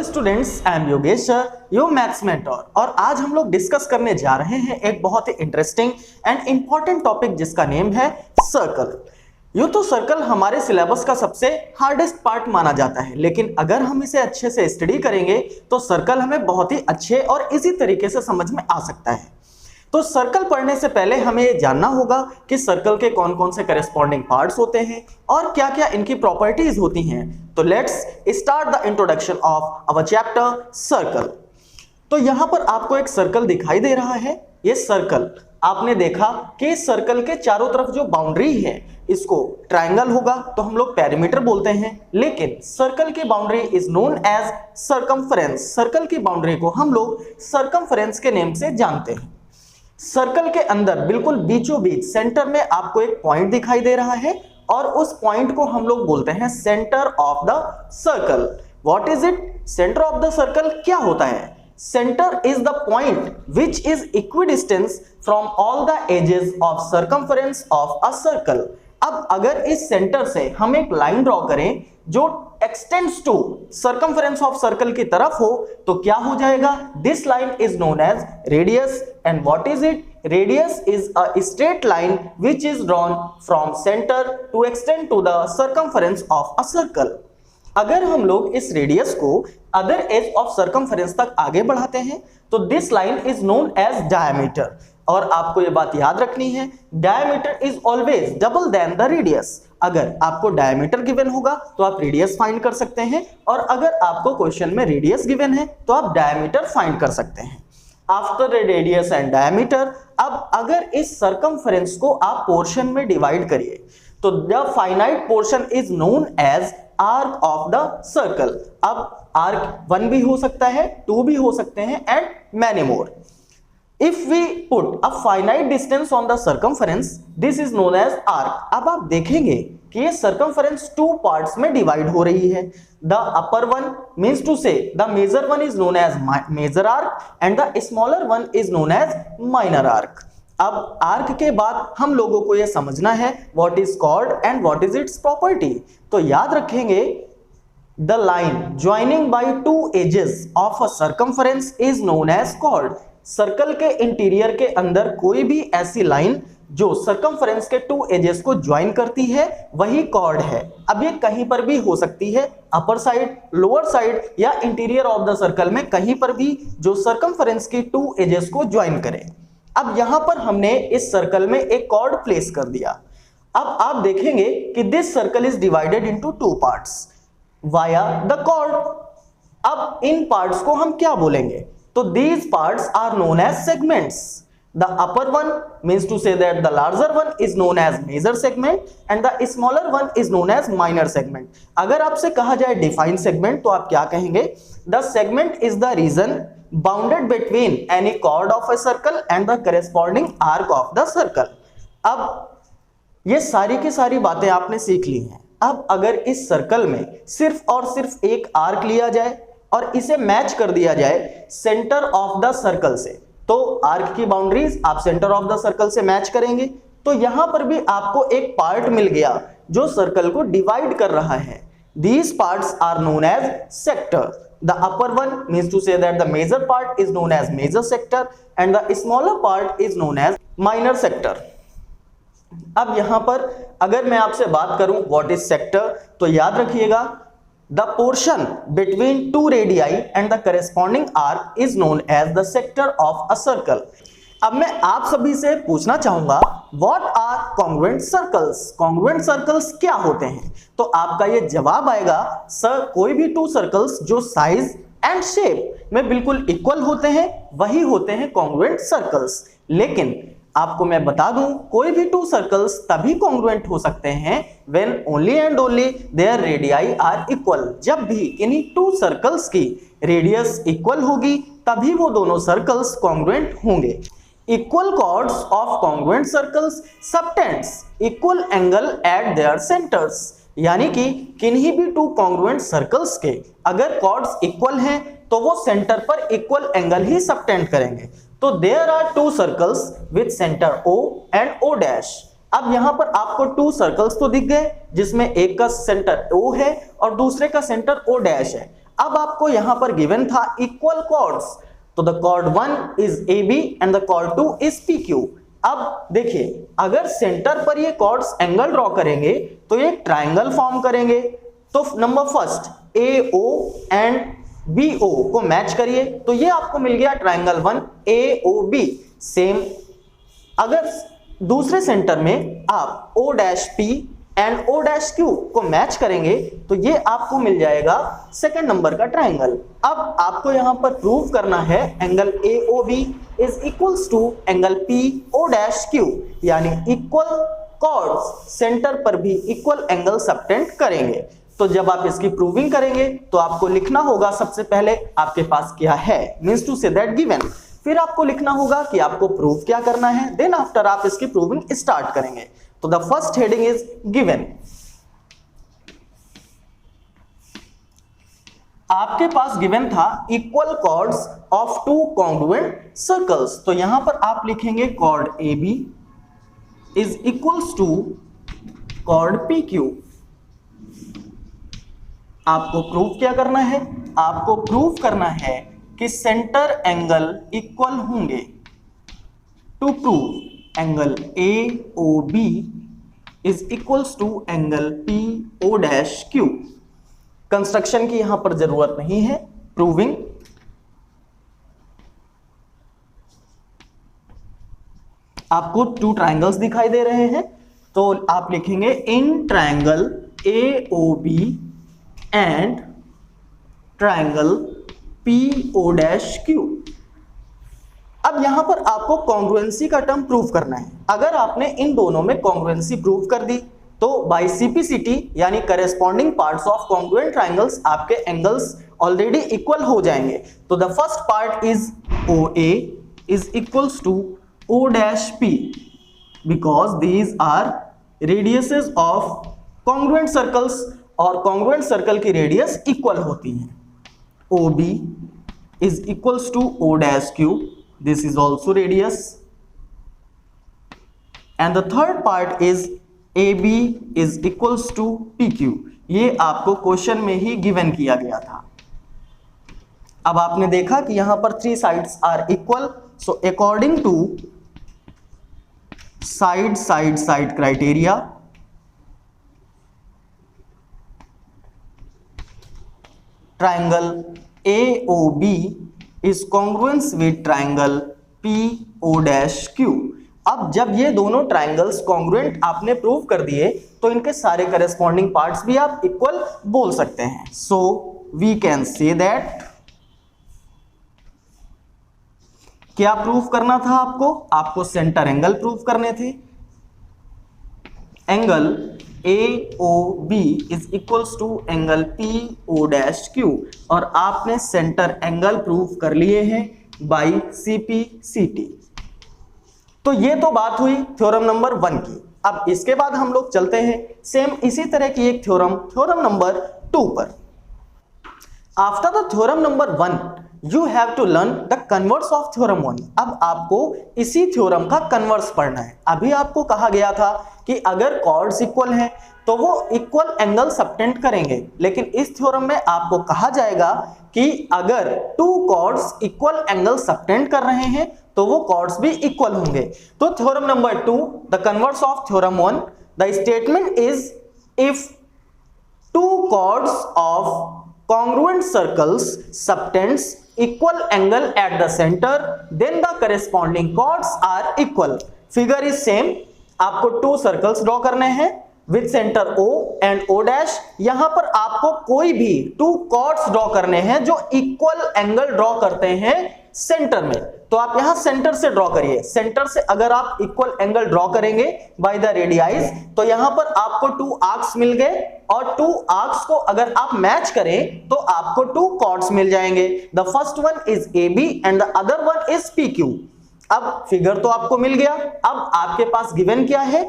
Students, I am Yogesh sir, your maths mentor. और आज हम लोग डिस्कस करने जा रहे हैं एक बहुत ही इंटरेस्टिंग एंड इंपॉर्टेंट टॉपिक जिसका नेम है सर्कल। यूं तो सर्कल हमारे सिलेबस का सबसे हार्डेस्ट पार्ट माना जाता है, लेकिन अगर हम इसे अच्छे से स्टडी करेंगे तो सर्कल हमें बहुत ही अच्छे और इजी तरीके से समझ में आ सकता है। तो सर्कल पढ़ने से पहले हमें ये जानना होगा कि सर्कल के कौन कौन से करेस्पॉन्डिंग पार्ट्स होते हैं और क्या क्या इनकी प्रॉपर्टीज होती हैं। तो let's start the introduction of our chapter circle. तो यहां पर आपको एक सर्कल दिखाई दे रहा है। ये सर्कल आपने देखा कि सर्कल के चारों तरफ जो बाउंड्री है इसको ट्रायंगल होगा तो हम लोग पेरीमीटर बोलते हैं, लेकिन सर्कल की boundary is known as circumference. Circle की बाउंड्री को हम लोग सर्कमफरेंस के नेम से जानते हैं। सर्कल के अंदर बिल्कुल बीचों बीच सेंटर में आपको एक पॉइंट दिखाई दे रहा है और उस पॉइंट को हम लोग बोलते हैं centre of the circle. What is it? Centre of the circle क्या होता है? Centre is the point which is equidistance from all the edges of circumference of a circle. अब अगर इस सेंटर से हम एक लाइन ड्रॉ करें जो extends to circumference of circle की तरफ हो तो क्या हो जाएगा? This line is known as radius. And what is it? Radius is a straight line which is drawn from centre to extend to the circumference of a circle. अगर हम लोग इस रेडियस को अदर एज ऑफ सर्कमफरेंस तक आगे बढ़ाते हैं तो this line is known as diameter. और आपको ये बात याद रखनी है, diameter is always double than the radius. अगर आपको डायमीटर गिवन होगा तो आप रेडियस फाइंड कर सकते हैं, और अगर आपको क्वेश्चन में रेडियस गिवन है तो आप डायमीटर फाइंड कर सकते हैं। आफ्टर रेडियस एंड डायमीटर, अब अगर इस सर्कमफरेंस को आप पोर्शन में डिवाइड करिए तो the finite portion is known as arc of the circle. अब आर्क 1 भी हो सकता है, 2 भी हो सकते हैं and many more. If we put a finite distance on the circumference, this is known as arc। अब आप देखेंगे कि ये circumference 2 parts में divide हो रही है। The upper one means to say the major one is known as major arc and the smaller one is known as minor arc। अब arc के बाद हम लोगों को ये समझना है what is chord and what is its property। तो याद रखेंगे the line joining by 2 edges of a circumference is known as chord। Circle के इंटीरियर के अंदर कोई भी ऐसी लाइन जो सर्कमफरेंस के 2 एजेस को ज्वाइन करती है वही कॉर्ड है। अब ये कहीं पर भी हो सकती है, अपर साइड, लोअर साइड या इंटीरियर ऑफ द सर्कल में कहीं पर भी जो सर्कमफरेंस की 2 एजेस को ज्वाइन करे। अब यहां पर हमने इस सर्कल में एक कॉर्ड प्लेस कर दिया। अब आप देखेंगे कि this circle is divided into 2 parts via the chord. अब इन पार्ट्स को हम क्या बोलेंगे? तो these parts are known as segments। The upper one means to say that the larger one is known as major segment and the smaller one is known as minor segment। अगर आपसे कहा जाए define segment तो आप क्या कहेंगे? The segment is the region bounded between any chord of a circle and the corresponding arc of the circle। अब ये सारी की सारी बातें आपने सीख ली हैं। अब अगर इस सर्कल में सिर्फ और सिर्फ एक आर्क लिया जाए और इसे मैच कर दिया जाए सेंटर ऑफ द सर्कल से, तो आर्क की बाउंड्रीज आप सेंटर ऑफ द सर्कल से मैच करेंगे तो यहां पर भी आपको एक पार्ट मिल गया जो सर्कल को डिवाइड कर रहा है। These parts are known as sector। The upper one means to say that the major part is known as major sector and the smaller part is known as minor sector। अब यहां पर अगर मैं आपसे बात करूं what is sector, तो याद रखिएगा the portion between 2 radii and the corresponding arc is known as the sector of a circle। अब मैं आप सभी से पूछना चाहूंगा what are congruent circles। congruent circles क्या होते हैं? तो आपका ये जवाब आएगा सर कोई भी 2 सर्कल्स जो साइज एंड शेप में बिल्कुल इक्वल होते हैं वही होते हैं congruent circles। लेकिन आपको मैं बता दूं कोई भी 2 सर्कल्स तभी कॉन्ग्रुएंट हो सकते हैं when only and only their radii are equal। जब भी इन्हीं 2 सर्कल्स की रेडियस इक्वल होगी तभी वो दोनों सर्कल्स कॉन्ग्रुएंट होंगे। Equal chords of congruent circles subtends equal angle at their centres. यानी कि किन्हीं भी 2 कॉन्ग्रुएंट सर्कल्स के अगर कॉर्ड्स इक्वल हैं तो वो सेंटर पर इक्वल एंगल ही सबटेंड करेंगे। तो there are 2 circles with centre O and O dash. अब यहां पर आपको 2 सर्कल्स तो दिख गए जिसमें एक का सेंटर O है और दूसरे का सेंटर O डैश है। अब आपको यहां पर गिवन था इक्वल कॉर्ड्स, तो the chord 1 is AB and the chord 2 is PQ। अब देखिए, अगर सेंटर पर ये कॉर्ड्स एंगल ड्रॉ करेंगे तो ये ट्राइंगल फॉर्म करेंगे। तो number first AO and BO को मैच करिए, तो ये आपको मिल गया ट्राइंगल 1 AOB। सेम अगर दूसरे सेंटर में आप O'P एंड O'Q को मैच करेंगे तो ये आपको मिल जाएगा सेकंड नंबर का ट्राइंगल। अब आपको यहां पर प्रूव करना है angle AOB is equals to angle PO'Q, यानी इक्वल कॉर्ड्स सेंटर पर भी इक्वल एंगल सबटेंड करेंगे। तो जब आप इसकी प्रूविंग करेंगे तो आपको लिखना होगा सबसे पहले आपके पास क्या है, means to say that given. फिर आपको लिखना होगा कि आपको प्रूव क्या करना है, देन आफ्टर आप इसकी प्रूविंग स्टार्ट करेंगे। तो the first heading is given. आपके पास गिवन था equal chords of two congruent circles, तो यहां पर आप लिखेंगे chord AB is equals to chord PQ। आपको प्रूव क्या करना है, आपको प्रूव करना है कि सेंटर एंगल इक्वल होंगे। To prove angle AOB is equals to angle PO'Q। Construction की यहां पर जरूरत नहीं है, प्रूविंग। आपको टू ट्राइंगल्स दिखाई दे रहे हैं, तो आप लिखेंगे in triangle AOB and triangle PO'Q। अब यहां पर आपको कॉन्ग्रुएंसी का टर्म प्रूव करना है। अगर आपने इन दोनों में कॉन्ग्रुएंसी प्रूव कर दी तो बाय CPCT यानी corresponding parts of congruent triangles आपके एंगल्स ऑलरेडी इक्वल हो जाएंगे। तो the first part is OA is equals to O'P because these are radiuses of congruent circles, और कॉन्ग्रुएंट सर्कल की रेडियस इक्वल होती है। OB is equals to O'Q, this is also radius, and the third part is AB is equals to PQ। ये आपको question में ही given किया गया था। अब आपने देखा कि यहां पर three sides are equal, so according to side criteria triangle AOB is congruent with triangle PO'Q। अब जब ये दोनों ट्राइंगल्स कॉन्ग्रुएंट आपने प्रूव कर दिए तो इनके सारे करेस्पॉन्डिंग पार्ट्स भी आप इक्वल बोल सकते हैं। So we can say that, क्या प्रूव करना था आपको सेंटर एंगल प्रूव करने थे। Angle AOB is equals to angle PO'Q, और आपने सेंटर एंगल प्रूव कर लिए हैं बाय CPCT। तो ये तो बात हुई थ्योरम नंबर 1 की। अब इसके बाद हम लोग चलते हैं सेम इसी तरह की एक थ्योरम नंबर 2 पर। After the theorem number 1 you have to learn the converse of theorem 1। अब आपको इसी थ्योरम का कन्वर्स पढ़ना है। अभी आपको कहा गया था कि अगर कॉर्ड्स इक्वल हैं तो वो इक्वल एंगल सबटेंड करेंगे, लेकिन इस थ्योरम में आपको कहा जाएगा कि अगर two chords equal angle subtend कर रहे हैं तो वो कॉर्ड्स भी इक्वल होंगे। तो theorem number 2 the converse of theorem 1, the statement is if two chords of congruent circles subtends equal angle at the center, then the corresponding chords are equal। figure is same, आपको to circles draw करने हैं with centre O and O'। यहां पर आपको कोई भी two chords draw करने हैं जो इक्वल एंगल ड्रॉ करते हैं सेंटर में। तो आप यहां सेंटर से ड्रॉ करिए। सेंटर से अगर आप इक्वल एंगल ड्रॉ करेंगे बाय द रेडियाइज तो यहां पर आपको टू आर्क्स मिल गए, और टू आर्क्स को अगर आप मैच करें तो आपको टू कॉर्ड्स मिल जाएंगे। The first one is AB and the other one is PQ। अब फिगर तो आपको मिल गया। अब आपके पास गिवन क्या है,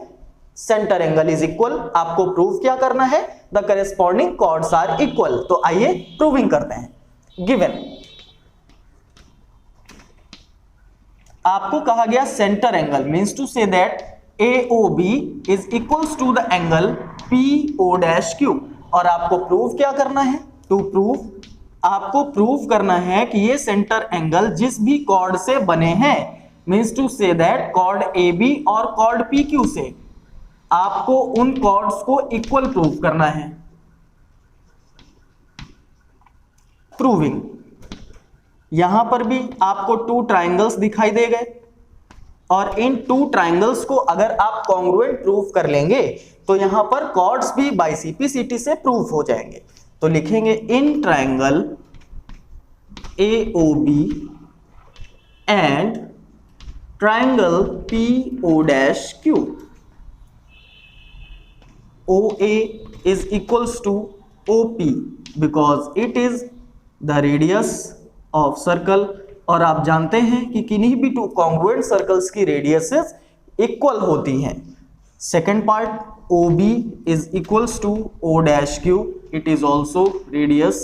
सेंटर एंगल इज इक्वल। आपको प्रूव क्या करना है, the corresponding chords are equal. तो आइए प्रूविंग करते हैं। गिवन आपको कहा गया centre angle means to say that AOB is equals to the angle PO'Q, और आपको प्रूव क्या करना है, टू प्रूव आपको प्रूव करना है कि ये सेंटर एंगल जिस भी कॉर्ड से बने हैं, means to say that chord AB और कॉर्ड PQ से, आपको उन कॉर्ड्स को इक्वल प्रूव करना है। प्रूविंग, यहां पर भी आपको 2 ट्राइंगल्स दिखाई दे गए और इन 2 ट्राइंगल्स को अगर आप कॉन्ग्रुएंट प्रूव कर लेंगे तो यहां पर कॉर्ड्स भी बाय CPCT से प्रूव हो जाएंगे। तो लिखेंगे in triangle AOB and triangle PO'Q, OA is equals to OP because it is the radius of circle। और आप जानते हैं कि किन्हीं भी 2 कॉन्ग्रुएंट सर्कल्स की रेडियसेस इक्वल होती हैं। Second part OB is equals to O'Q, it is also radius,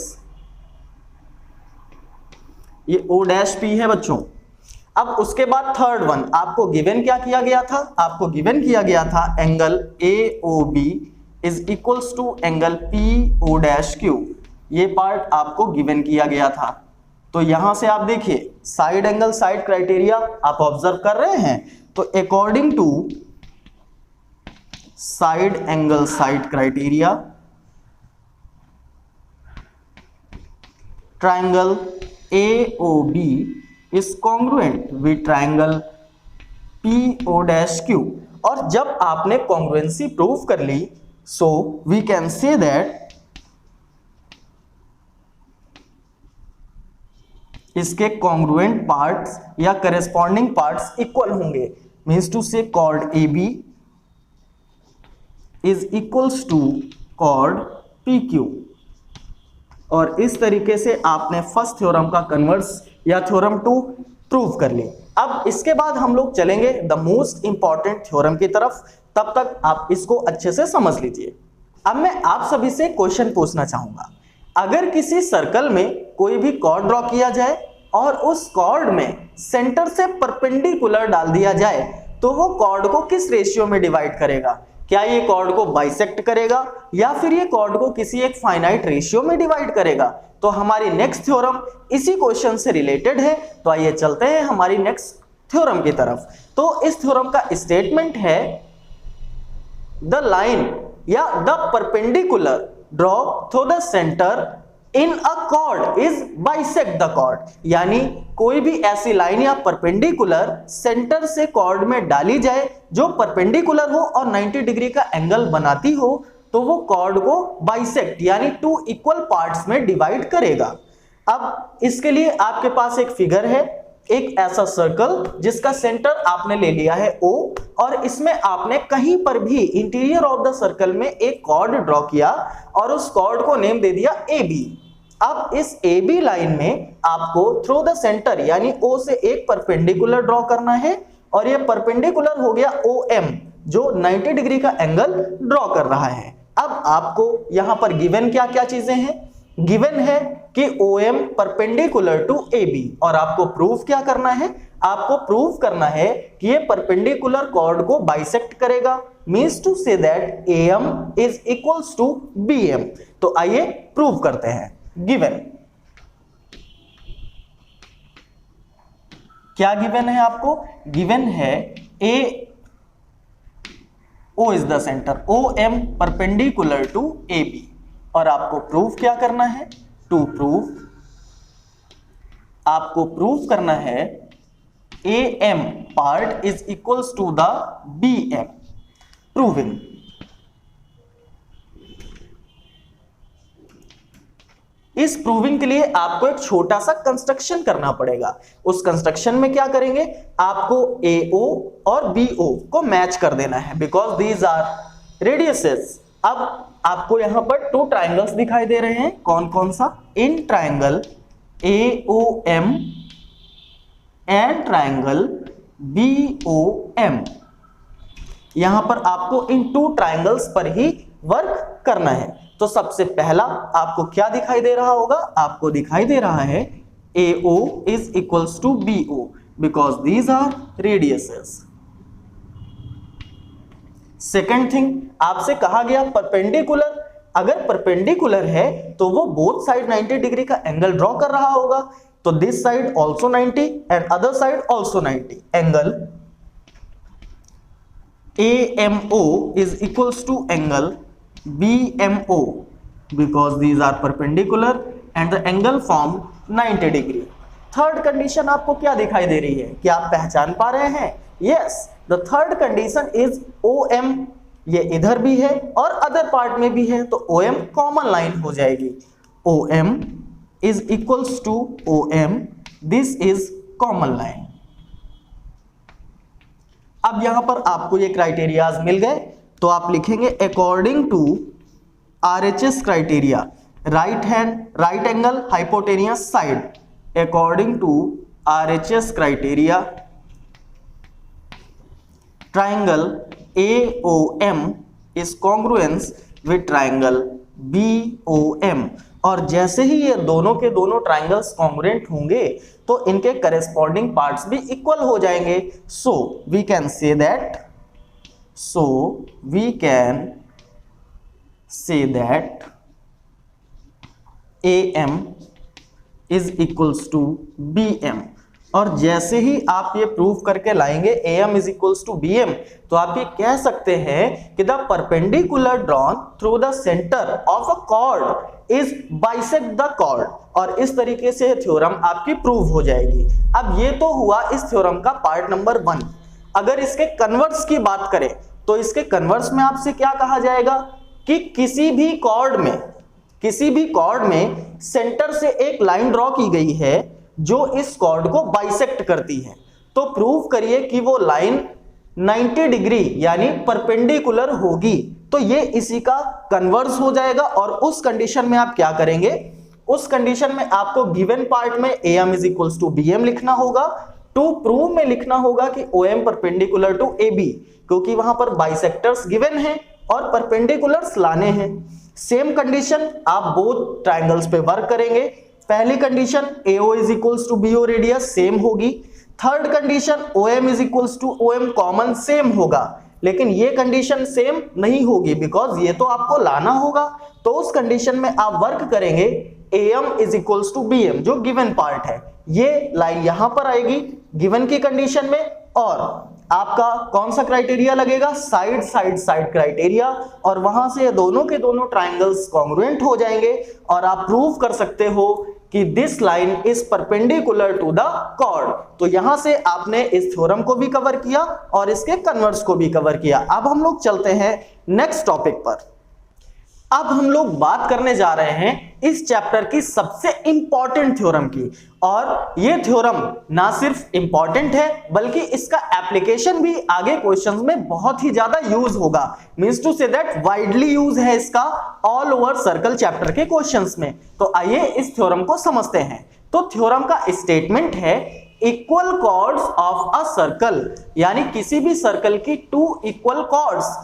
ये O'P है बच्चों। अब उसके बाद थर्ड वन आपको गिवन क्या किया गया था, आपको गिवन किया गया था angle AOB is equals to angle PO'Q, ये पार्ट आपको गिवन किया गया था। तो यहां से आप देखिए साइड एंगल साइड क्राइटेरिया आप ऑब्जर्व कर रहे हैं, तो according to side angle side criteria triangle AOB is congruent with triangle PO'Q। और जब आपने कॉन्ग्रुएंसी प्रूव कर ली, so we can say that इसके कॉन्ग्रुएंट पार्ट्स या करेस्पॉन्डिंग पार्ट्स इक्वल होंगे, means to say chord AB is equals to chord PQ। और इस तरीके से आपने फर्स्ट थ्योरम का कन्वर्स या थ्योरम 2 प्रूव कर ली। अब इसके बाद हम लोग चलेंगे द मोस्ट इंपॉर्टेंट थ्योरम की तरफ, तब तक आप इसको अच्छे से समझ लीजिए। अब मैं आप सभी से क्वेश्चन पूछना चाहूंगा, अगर किसी सर्कल में कोई भी कॉर्ड ड्रॉ किया जाए और उस कॉर्ड में सेंटर से परपेंडिकुलर डाल दिया जाए तो वो कॉर्ड को किस रेशियो में डिवाइड करेगा? क्या ये कॉर्ड को बाइसेक्ट करेगा या फिर ये कॉर्ड को किसी एक फाइनाइट रेशियो में डिवाइड करेगा? तो हमारी नेक्स्ट थ्योरम इसी क्वेश्चन से रिलेटेड है। तो आइए चलते हैं हमारी नेक्स्ट थ्योरम की तरफ। तो इस थ्योरम का स्टेटमेंट है द लाइन या the perpendicular draw through the centre in a chord is bisect the chord, यानी कोई भी ऐसी लाइन या परपेंडिकुलर सेंटर से कॉर्ड में डाली जाए जो परपेंडिकुलर हो और 90 डिग्री का एंगल बनाती हो, तो वो कॉर्ड को बाइसेक्ट यानी 2 इक्वल पार्ट्स में डिवाइड करेगा। अब इसके लिए आपके पास एक फिगर है, एक ऐसा सर्कल जिसका सेंटर आपने ले लिया है O और इसमें आपने कहीं पर भी इंटीरियर ऑफ द सर्कल में एक कॉर्ड ड्रॉ किया और उस कॉर्ड को नेम दे दिया AB। अब इस AB लाइन में आपको थ्रू द सेंटर यानी O से एक परपेंडिकुलर ड्रॉ करना है और ये परपेंडिकुलर हो गया OM जो 90 डिग्री का एंगल ड्रॉ कर रहा है। अब आपको यहां पर गिवन क्या क्या चीजें हैं? गिवन है कि OM परपेंडिकुलर टू AB और आपको प्रूफ क्या करना है? आपको प्रूफ करना है कि ये परपेंडिकुलर कॉर्ड को बाइसेक्ट करेगा, means to say that AM is equals to BM। तो आइए प्रूव करते हैं। गिवन क्या गिवन है आपको? गिवन है O is the centre, OM perpendicular to AB और आपको प्रूफ क्या करना है? टू प्रूफ आपको प्रूफ करना है AM part is equals to the BM। Proving इस प्रूविंग के लिए आपको एक छोटा सा कंस्ट्रक्शन करना पड़ेगा। उस कंस्ट्रक्शन में क्या करेंगे? आपको AO और BO को मैच कर देना है बिकॉज दीज आर रेडियसेस। अब आपको यहां पर 2 ट्राइंगल्स दिखाई दे रहे हैं, कौन कौन सा? In triangle AOM and triangle BOM। यहां पर आपको इन 2 ट्राइंगल्स पर ही वर्क करना है। तो सबसे पहला आपको क्या दिखाई दे रहा होगा? आपको दिखाई दे रहा है AO is equals to BO because these are radiuses। Second thing आपसे कहा गया परपेंडिकुलर अगर परपेंडिकुलर है तो वो बोथ साइड 90 डिग्री का एंगल ड्रॉ कर रहा होगा, तो this side also 90 and other side also 90. Angle AMO is equals to angle BMO because these are perpendicular and the angle form 90 degree. Third condition आपको क्या दिखाई दे रही है, क्या आप पहचान पा रहे हैं? Yes, the third condition is OM. ये इधर भी है और अदर पार्ट में भी है, तो OM कॉमन लाइन हो जाएगी. OM is equals to OM. This is common line. अब यहां पर आपको ये क्राइटेरियाज मिल गए, तो आप लिखेंगे according to RHS criteria, right angle hypotenuse side, according to RHS criteria triangle AOM is congruence with triangle BOM. और जैसे ही ये दोनों के दोनों ट्राइंगल्स कॉन्ग्रुएंट होंगे तो इनके करेस्पॉन्डिंग पार्ट्स भी इक्वल हो जाएंगे. So we can say that AM is equals to BM. और जैसे ही आप ये प्रूव करके लाएंगे AM is equals to BM, तो आप ये कह सकते हैं कि the perpendicular drawn through the centre of a chord is bisect the chord. और इस तरीके से थ्योरम आपकी प्रूव हो जाएगी. अब ये तो हुआ इस थ्योरम का पार्ट नंबर 1. अगर इसके कन्वर्स की बात करें तो इसके कन्वर्स में आपसे क्या कहा जाएगा कि किसी भी कॉर्ड में सेंटर से एक लाइन ड्रॉ की गई है जो इस कॉर्ड को बाइसेक्ट करती है, तो प्रूव करिए कि वो लाइन 90 डिग्री यानी परपेंडिकुलर होगी. तो ये इसी का कन्वर्स हो जाएगा. और उस कंडीशन में आप क्या करेंगे, उस कंडीशन में आपको गिवन पार्ट में AM is equals to BM लिखना होगा. टू प्रूव में लिखना होगा कि OM परपेंडिकुलर टू AB, क्योंकि वहां पर बाइसेक्टर्स गिवन हैं और परपेंडिकुलर्स लाने हैं. सेम कंडीशन आप बोथ ट्राइंगल्स पे वर्क करेंगे. पहली condition AO is equals to BO radius same होगी. Third condition OM is equals to OM common same होगा. लेकिन ये कंडीशन सेम नहीं होगी बिकॉज ये तो आपको लाना होगा. तो उस कंडीशन में आप वर्क करेंगे AM is equals to BM जो गिवन पार्ट है. ये लाइन यहां पर आएगी गिवन की कंडीशन में, और आपका कौन सा क्राइटेरिया लगेगा, साइड क्राइटेरिया. और वहां से दोनों के दोनों ट्राइंगल्स कॉन्ग्रुएंट हो जाएंगे और आप प्रूव कर सकते हो कि this line is perpendicular to the chord. तो यहां से आपने इस थ्योरम को भी कवर किया और इसके कन्वर्स को भी कवर किया. अब हम लोग चलते हैं नेक्स्ट टॉपिक पर. अब हम लोग बात करने जा रहे हैं इस चैप्टर की सबसे इंपॉर्टेंट थ्योरम की. और ये थ्योरम ना सिर्फ इंपॉर्टेंट है बल्कि इसका एप्लीकेशन भी आगे क्वेश्चंस में बहुत ही ज्यादा यूज होगा. Means to say that widely use है इसका ऑल ओवर सर्कल चैप्टर के क्वेश्चंस में. तो आइए इस थ्योरम को समझते हैं. तो थ्योरम का स्टेटमेंट है equal chords of a circle, यानी किसी भी सर्कल की two equal chords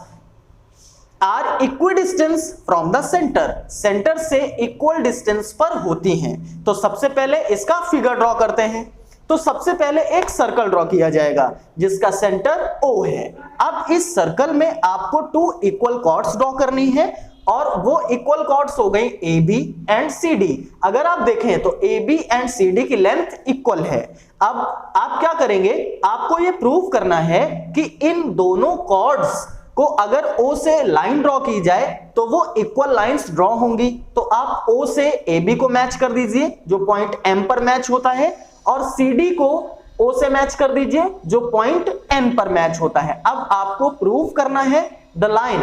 are equidistance from the centre से इक्वल डिस्टेंस पर होती हैं. तो सबसे पहले इसका फिगर ड्रॉ करते हैं. तो सबसे पहले एक सर्कल ड्रॉ किया जाएगा जिसका सेंटर O है. अब इस सर्कल में आपको टू इक्वल कॉर्ड्स ड्रॉ करनी है और वो इक्वल कॉर्ड्स हो गई AB एंड CD. अगर आप देखें तो AB एंड CD की लेंथ इक्वल है. अब आप क्या करेंगे, आपको ये प्रूव करना है कि इन दोनों कॉर्ड्स को अगर O से लाइन ड्रॉ की जाए तो वो इक्वल लाइंस ड्रॉ होंगी. तो आप O से AB को मैच कर दीजिए जो पॉइंट M पर मैच होता है, और CD को O से मैच कर दीजिए जो पॉइंट N पर मैच होता है. अब आपको प्रूव करना है the line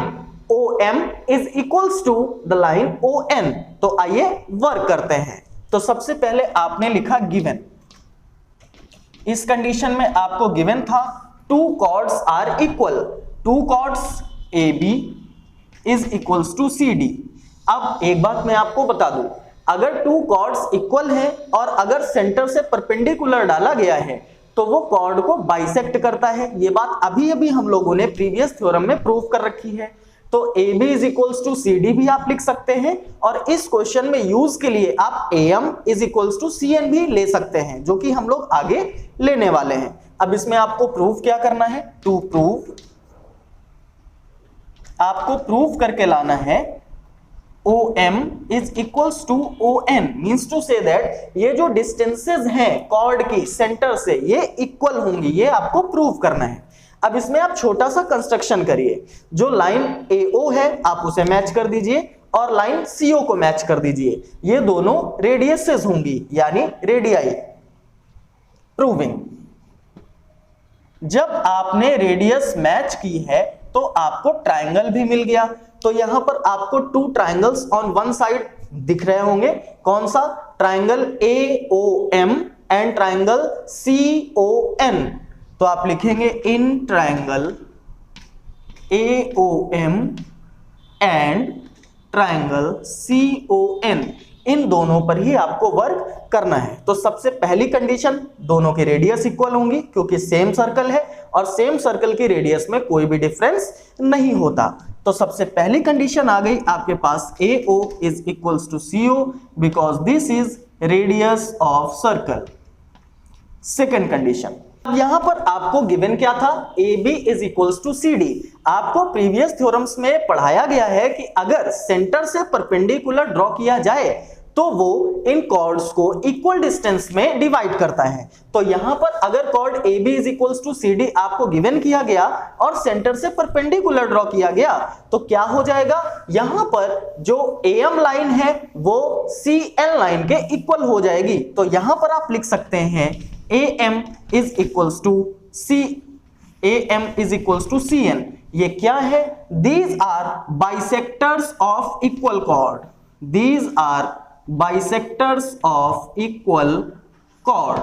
OM is equals to the line ON. तो आइए वर्क करते हैं. तो सबसे पहले आपने लिखा गिवन. इस कंडीशन में आपको गिवन था two chords are equal. Two chords AB is equals to CD. अब एक बात मैं आपको बता दूं, अगर टू कॉर्ड्स इक्वल हैं और अगर सेंटर से परपेंडिकुलर डाला गया है तो वो कॉर्ड को बाइसेक्ट करता है. ये बात अभी अभी हम लोगों ने प्रीवियस थ्योरम में प्रूव कर रखी है. तो AB is equals to CD भी आप लिख सकते हैं, और इस क्वेश्चन में यूज के लिए आप AM is equals to CN भी ले सकते हैं, जो कि हम लोग आगे लेने वाले हैं. अब इसमें आपको प्रूव क्या करना है, टू प्रूव आपको प्रूव करके लाना है OM is equals to ON means to say that ये जो डिस्टेंसेस हैं कॉर्ड की सेंटर से ये इक्वल होंगी, ये आपको प्रूव करना है। अब इसमें आप छोटा सा कंस्ट्रक्शन करिए, जो लाइन AO है आप उसे मैच कर दीजिए और लाइन CO को मैच कर दीजिए, ये दोनों रेडियसेस होंगी यानी रेडियाई। प्रूविंग, जब आपने रेडियस मैच की है तो आपको ट्रायंगल भी मिल गया। तो यहां पर आपको two triangles on one side दिख रहे होंगे, कौन सा? Triangle AOM and triangle CON। तो आप लिखेंगे in triangle AOM and triangle CON, इन दोनों पर ही आपको वर्क करना है। तो सबसे पहली कंडीशन, दोनों की रेडियस इक्वल होंगी क्योंकि सेम सर्कल है और सेम सर्कल की रेडियस में कोई भी डिफरेंस नहीं होता। तो सबसे पहली कंडीशन आ गई आपके पास, AO is equals to CO because this is radius of circle. Second condition, यहां पर आपको गिवन क्या था? AB is equals to CD। आपको प्रीवियस थ्योरम्स में पढ़ाया गया है कि अगर सेंटर से परपेंडिकुलर ड्रॉ किया जाए तो वो इन कॉर्ड्स को इक्वल डिस्टेंस में डिवाइड करता है। तो यहां पर अगर chord AB is equals to CD आपको गिवन किया गया और सेंटर से परपेंडिकुलर ड्रॉ किया गया तो क्या हो जाएगा? यहां पर जो AM लाइन है वो CN लाइन के इक्वल हो जाएगी। तो यहां पर आप लिख सकते हैं AM is equals to CN। ये क्या है? These are bisectors of equal chord. These are bisectors of equal chord.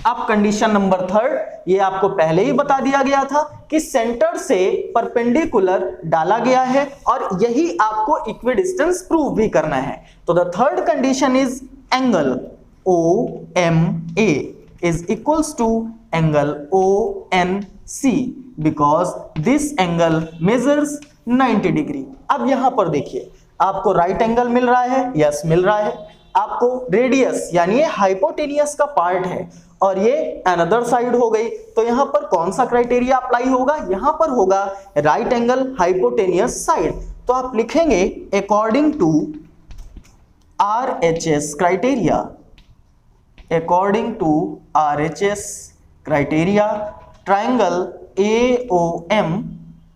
अब कंडीशन नंबर थर्ड, ये आपको पहले ही बता दिया गया था कि सेंटर से परपेंडिकुलर डाला गया है और यही आपको इक्विडिस्टेंस प्रूव भी करना है। तो the third condition is angle OMA is equals to angle ONC because this angle measures 90 degree. अब यहां पर देखिए, आपको राइट एंगल मिल रहा है, यस मिल रहा है। आपको रेडियस यानी ये हाइपोटेनियस का पार्ट है और ये अनदर साइड हो गई। तो यहां पर कौन सा क्राइटेरिया अप्लाई होगा? यहां पर होगा राइट एंगल हाइपोटेनियस साइड। तो आप लिखेंगे according to RHS criteria, according to RHS criteria, triangle AOM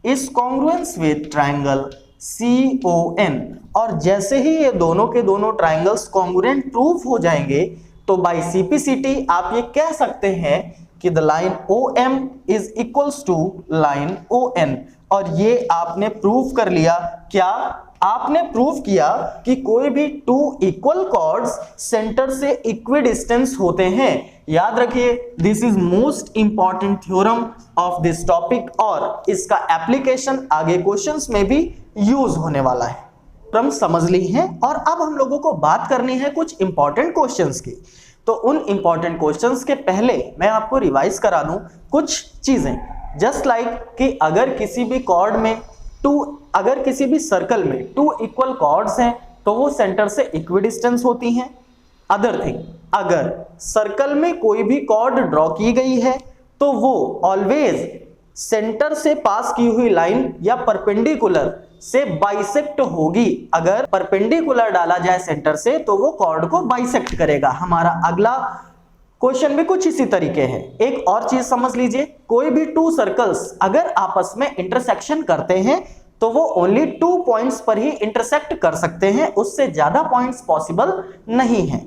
is congruent with triangle CON। और जैसे ही ये दोनों के दोनों ट्रायंगल्स कॉन्ग्रुएंट प्रूव हो जाएंगे तो बाय CPCT आप ये कह सकते हैं कि the line OM is equals to line ON। और ये आपने प्रूव कर लिया। क्या आपने प्रूव किया कि कोई भी टू इक्वल कॉर्ड्स सेंटर से इक्विडिस्टेंस होते हैं। याद रखिए, this is most important theorem of this topic और इसका एप्लीकेशन आगे क्वेश्चंस में भी यूज होने वाला है। हम समझ ली हैं और अब हम लोगों को बात करनी है कुछ इंपॉर्टेंट क्वेश्चंस की। तो उन इंपॉर्टेंट क्वेश्चंस के पहले मैं आपको रिवाइज करा दूं कुछ चीजें। जस्ट लाइक कि अगर किसी भी कॉर्ड में अगर किसी भी सर्कल में टू इक्वल कॉर्ड्स हैं तो वो सेंटर से इक्विडिस्टेंस होती हैं। अदर थिंग, अगर सर्कल में कोई भी कॉर्ड ड्रॉ की गई है तो वो ऑलवेज सेंटर से पास की हुई लाइन या परपेंडिकुलर से बाइसेक्ट होगी। अगर परपेंडिकुलर डाला जाए सेंटर से तो वो कॉर्ड को बाइसेक्ट करेगा। हमारा अगला क्वेश्चन भी कुछ इसी तरीके है। एक और चीज समझ लीजिए, कोई भी टू सर्कल्स अगर आपस में इंटरसेक्शन करते हैं तो वो ओनली 2 पॉइंट्स पर ही इंटरसेक्ट कर सकते हैं, उससे ज्यादा पॉइंट्स पॉसिबल नहीं है।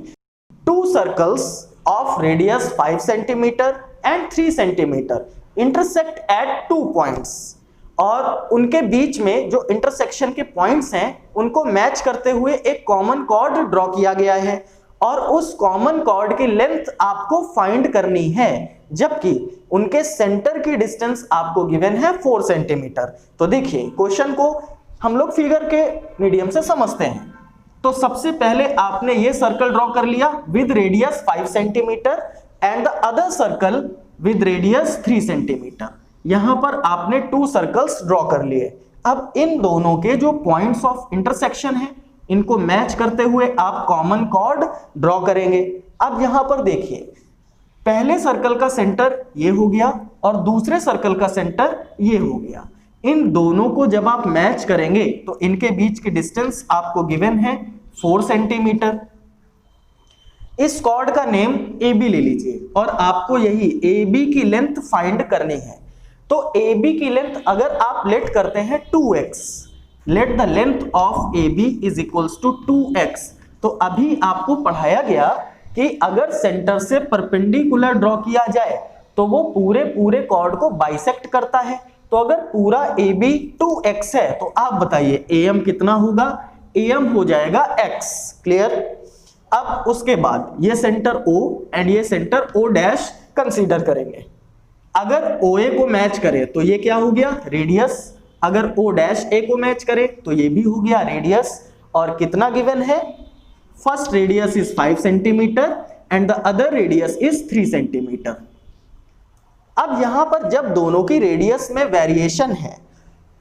To circles of radius 5 centimetre and 3 centimetre intersect at 2 points और उनके बीच में जो इंटरसेक्शन के पॉइंट्स हैं उनको मैच करते हुए एक कॉमन कॉर्ड ड्रॉ किया गया है और उस कॉमन कॉर्ड की लेंथ आपको फाइंड करनी है, जबकि उनके सेंटर की डिस्टेंस आपको गिवन है 4 सेंटीमीटर। तो देखिए क्वेश्चन को हम लोग फिगर के मीडियम से समझते हैं। तो सबसे पहले आपने ये सर्कल ड्रॉ कर लिया with radius 5 centimetre and the other circle with radius 3 centimetre. यहां पर आपने 2 सर्कल्स ड्रॉ कर लिए। अब इन दोनों के जो पॉइंट्स ऑफ इंटरसेक्शन है इनको मैच करते हुए आप कॉमन कॉर्ड ड्रॉ करेंगे। अब यहां पर देखिए, पहले सर्कल का सेंटर ये हो गया और दूसरे सर्कल का सेंटर ये हो गया। इन दोनों को जब आप मैच करेंगे तो इनके बीच की डिस्टेंस आपको गिवन है 4 सेंटीमीटर। इस कॉर्ड का नेम AB ले लीजिए और आपको यही AB की लेंथ फाइंड करनी है। तो AB की लेंथ अगर आप लेट करते हैं 2x, let the length of AB is equals to 2x, तो अभी आपको पढ़ाया गया कि अगर सेंटर से परपेंडिकुलर ड्रॉ किया जाए तो वो पूरे कॉर्ड को बाइसेक्ट करता है। तो अगर पूरा AB 2x है तो आप बताइए AM कितना होगा? AM हो जाएगा x। क्लियर? अब उसके बाद ये सेंटर O एंड ये सेंटर O डैश कंसीडर करेंगे। अगर OA को मैच करे तो ये क्या हो गया? रेडियस। अगर O डैश A को मैच करे तो ये भी हो गया रेडियस। और कितना गिवन है? First radius is 5 centimetre and the other radius is 3 centimetre. अब यहां पर जब दोनों की रेडियस में वेरिएशन है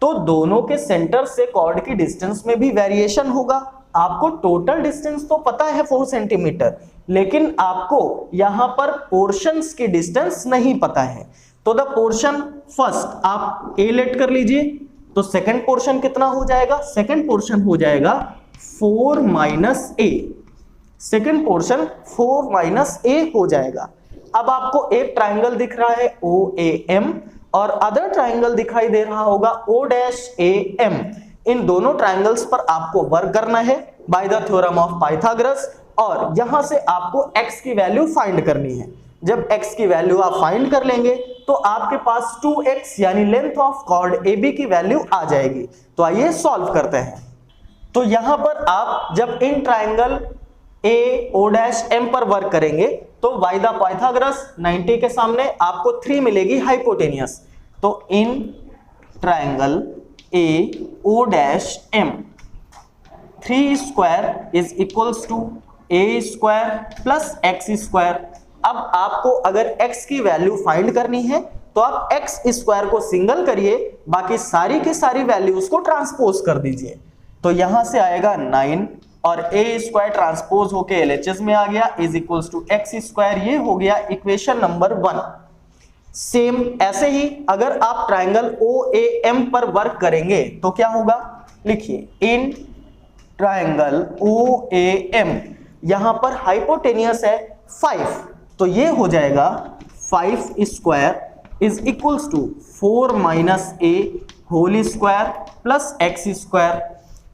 तो दोनों के सेंटर से कॉर्ड की डिस्टेंस में भी वेरिएशन होगा। आपको टोटल डिस्टेंस तो पता है 4 सेंटीमीटर, लेकिन आपको यहां पर पोर्शंस की डिस्टेंस नहीं पता है। तो द पोर्शन फर्स्ट आप A लेट कर लीजिए, तो सेकंड पोर्शन कितना हो जाएगा? सेकंड पोर्शन हो जाएगा 4 minus A। Second portion 4 minus A हो जाएगा। अब आपको एक ट्राइंगल दिख रहा है OAM और अदर ट्राइंगल दिखाई दे रहा होगा O'AM। इन दोनों ट्राइंगल्स पर आपको वर्क करना है by the theorem of Pythagoras और यहां से आपको x की वैल्यू फाइंड करनी है। जब x की वैल्यू आप फाइंड कर लेंगे तो आपके पास 2x यानी लेंथ ऑफ कॉर्ड AB की वैल्यू आ जाएगी। तो आइए सॉल्व करते हैं। तो यहां पर आप जब इन ट्राइंगल AO'M पर वर्क करेंगे तो बाय द पाइथागोरस 90 के सामने आपको 3 मिलेगी हाइपोटेनियस। तो in triangle AO'M 3 square is equals to A square plus x square. अब आपको अगर x की वैल्यू फाइंड करनी है तो आप x स्क्वायर को सिंगल करिए, बाकी सारी की सारी वैल्यूज को ट्रांसपोज कर दीजिए। तो यहां से आएगा 9 और A स्क्वायर ट्रांसपोज होके LHS में आ गया is equals to x square. ये हो गया इक्वेशन नंबर 1। सेम ऐसे ही अगर आप ट्राइंगल OAM पर वर्क करेंगे तो क्या होगा? लिखिए इन ट्राइंगल OAM यहां पर हाइपोटेनियस है 5, तो ये हो जाएगा 5 square is equals to 4 minus A whole square plus x square.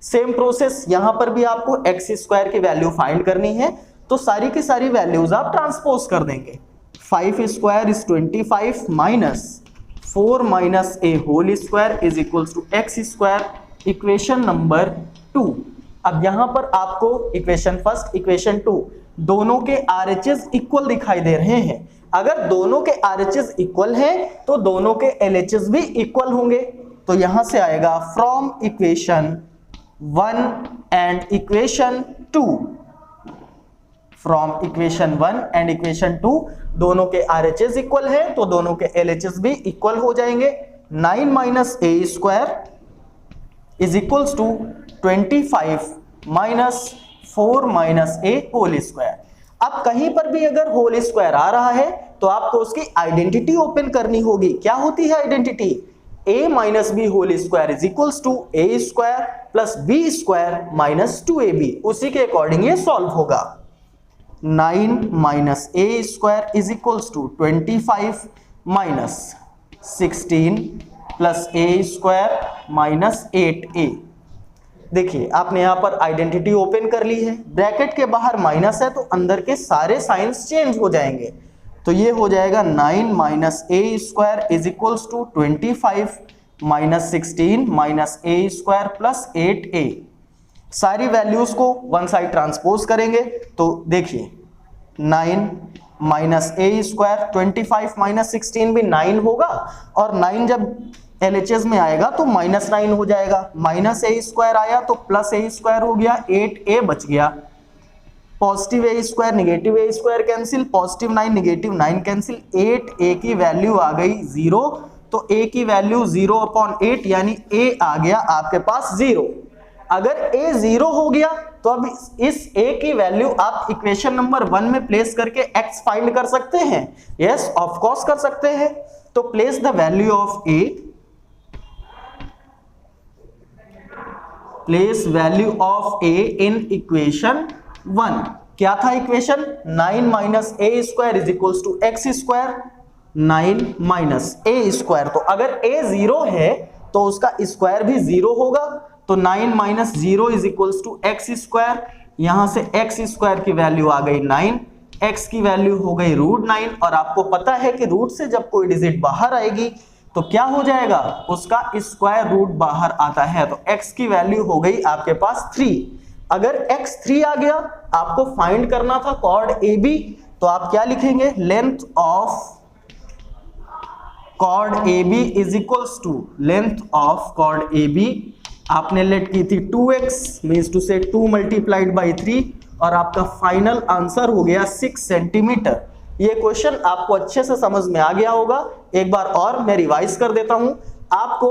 Same process यहां पर भी आपको x स्क्वायर की वैल्यू फाइंड करनी है, तो सारी की सारी वैल्यूज आप ट्रांसपोज कर देंगे। 5 square is 25 minus 4 minus A whole square is equals to x square. Equation number 2। अब यहां पर आपको इक्वेशन फर्स्ट इक्वेशन 2 दोनों के RHS इक्वल दिखाई दे रहे हैं। अगर दोनों के RHS इक्वल हैं तो दोनों के LHS भी इक्वल होंगे। तो यहां से आएगा from equation 1 and equation 2। From equation 1 and equation 2 दोनों के RHS इक्वल है तो दोनों के LHS भी इक्वल हो जाएंगे। 9 minus A square is equals to 25 minus 4 minus A whole square. अब कहीं पर भी अगर होल स्क्वायर आ रहा है तो आपको उसकी आइडेंटिटी ओपन करनी होगी। क्या होती है identity? A minus B whole square is equals to A square plus B square minus 2AB। उसी के अकॉर्डिंग ये सॉल्व होगा। 9 minus A square is equals to 25 minus 16 plus A square minus 8A। देखिए आपने यहां पर आइडेंटिटी ओपन कर ली है, ब्रैकेट के बाहर माइनस है तो अंदर के सारे साइंस चेंज हो जाएंगे। तो ये हो जाएगा 9 minus A square is equals to 25 minus 16 minus A square plus 8A। सारी वैल्यूज को वन साइड ट्रांसपोज करेंगे तो देखिए 9 माइनस A स्क्वायर 25 माइनस 16 भी 9 होगा और 9 जब LHS में आएगा तो माइनस 9 हो जाएगा। माइनस A स्क्वायर आया तो प्लस A स्क्वायर हो गया, 8A बच गया। Positive A square negative A square cancel, positive 9 negative 9 cancel, 8A की वैल्यू आ गई 0। तो A की वैल्यू 0/8 यानी A आ गया आपके पास 0। अगर A 0 हो गया तो अब इस A की वैल्यू आप इक्वेशन नंबर 1 में प्लेस करके x फाइंड कर सकते हैं। यस ऑफ कोर्स कर सकते हैं। तो place the value of A place value of A in equation 1। क्या था equation? 9 minus A square is equals to x square, 9 minus A square. तो अगर ए 0 है तो उसका स्क्वायर भी 0 होगा, तो 9 minus 0 is equals to x square. यहां से एक्स स्क्वायर की वैल्यू आ गई 9, एक्स की वैल्यू हो गई √9। और आपको पता है कि रूट से जब कोई डिजिट बाहर आएगी तो क्या हो जाएगा? उसका स्क्वायर रूट बाहर आता है। तो x की वैल्यू हो गई आपके पास 3। अगर x 3 आ गया, आपको फाइंड करना था कॉर्ड AB, तो आप क्या लिखेंगे? Length of chord AB is equals to length of chord AB आपने लेट की थी 2x, मींस टू से 2 मल्टीप्लाइड बाई 3, और आपका फाइनल आंसर हो गया 6 सेंटीमीटर। ये क्वेश्चन आपको अच्छे से समझ में आ गया होगा। एक बार और मैं रिवाइज कर देता हूं। आपको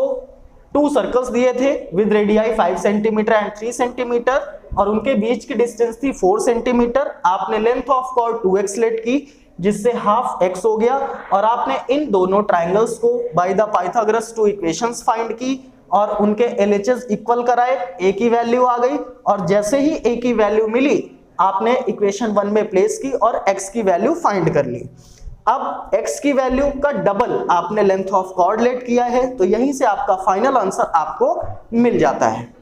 2 सर्कल्स दिए थे with radii 5 centimetre and 3 centimetre, और उनके बीच की डिस्टेंस थी 4 सेंटीमीटर। आपने length of cord 2x late की, जिससे हाफ x हो गया, और आपने इन दोनों ट्राइंगल्स को by the Pythagoras 2 equations find की और उनके LHS इक्वल कराए। a की वैल्यू आ गई, और जैसे ही a की वैल्यू मिली आपने इक्वेशन 1 में प्लेस की और x की वैल्यू फाइंड कर ली। अब x की वैल्यू का डबल आपने लेंथ ऑफ कॉर्ड लेट किया है, तो यहीं से आपका फाइनल आंसर आपको मिल जाता है।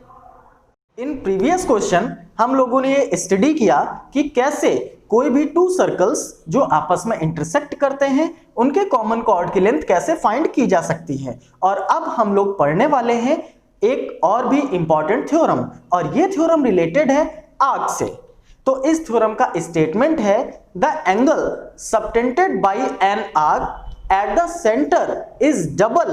इन प्रीवियस क्वेश्चन हम लोगों ने ये स्टडी किया कि कैसे कोई भी 2 सर्कल्स जो आपस में इंटरसेक्ट करते हैं उनके कॉमन कॉर्ड की लेंथ कैसे फाइंड की जा सकती है। और अब हम लोग पढ़ने वाले हैं एक और भी इंपॉर्टेंट थ्योरम, और ये थ्योरम रिलेटेड है आर्क से। तो इस थ्योरम का स्टेटमेंट है the angle subtended bye an arc at the centre is double